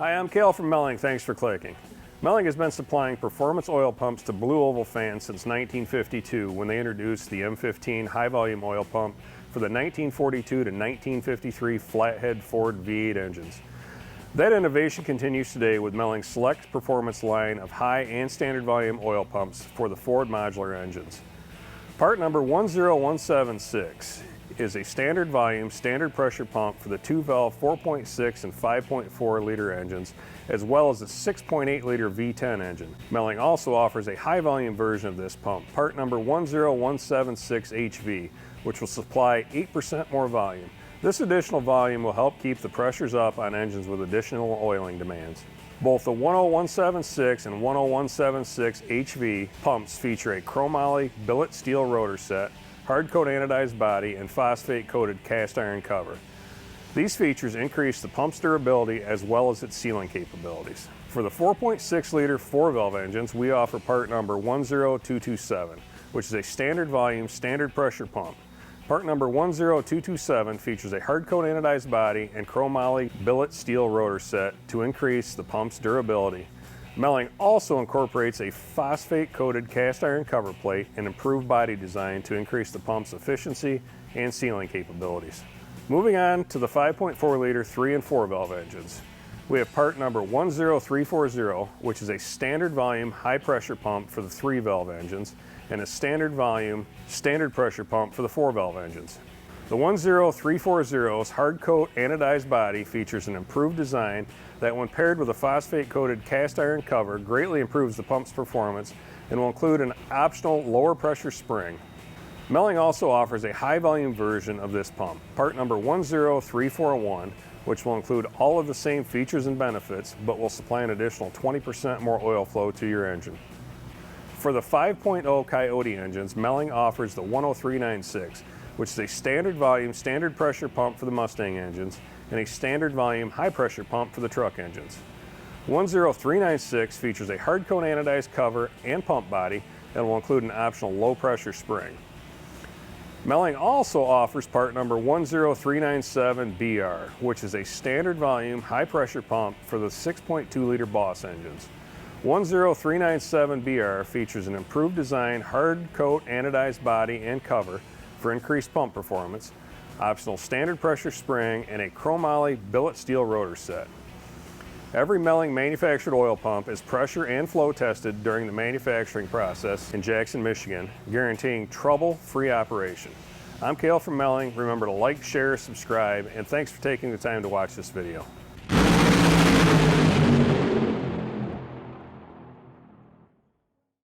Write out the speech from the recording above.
Hi, I'm Cale from Melling. Thanks for clicking. Melling has been supplying performance oil pumps to Blue Oval fans since 1952 when they introduced the M15 high-volume oil pump for the 1942 to 1953 flathead Ford V8 engines. That innovation continues today with Melling's select performance line of high and standard volume oil pumps for the Ford Modular Engines. Part number 10176 is a standard volume, standard pressure pump for the 2-valve 4.6 and 5.4 liter engines, as well as a 6.8 liter V10 engine. Melling also offers a high volume version of this pump, part number 10176HV, which will supply 8% more volume. This additional volume will help keep the pressures up on engines with additional oiling demands. Both the 10176 and 10176HV pumps feature a chromoly billet steel rotor set, hard-coat anodized body, and phosphate-coated cast iron cover. These features increase the pump's durability as well as its sealing capabilities. For the 4.6 liter 4-valve engines, we offer part number 10227, which is a standard volume, standard pressure pump. Part number 10227 features a hard-coat anodized body and chromoly billet steel rotor set to increase the pump's durability. Melling also incorporates a phosphate-coated cast iron cover plate and improved body design to increase the pump's efficiency and sealing capabilities. Moving on to the 5.4 liter 3 and 4 valve engines. We have part number 10340, which is a standard volume high pressure pump for the 3 valve engines and a standard volume standard pressure pump for the 4 valve engines. The 10340's hard-coat anodized body features an improved design that, when paired with a phosphate-coated cast iron cover, greatly improves the pump's performance and will include an optional lower pressure spring. Melling also offers a high-volume version of this pump, part number 10341, which will include all of the same features and benefits, but will supply an additional 20% more oil flow to your engine. For the 5.0 Coyote engines, Melling offers the 10396, which is a standard volume, standard pressure pump for the Mustang engines and a standard volume, high pressure pump for the truck engines. 10396 features a hard-coat anodized cover and pump body and will include an optional low pressure spring. Melling also offers part number 10397BR, which is a standard volume, high pressure pump for the 6.2 liter Boss engines. 10397BR features an improved design, hard-coat anodized body and cover for increased pump performance, optional standard pressure spring, and a chromoly billet steel rotor set. Every Melling manufactured oil pump is pressure and flow tested during the manufacturing process in Jackson, Michigan, guaranteeing trouble-free operation. I'm Cale from Melling. Remember to like, share, subscribe, and thanks for taking the time to watch this video.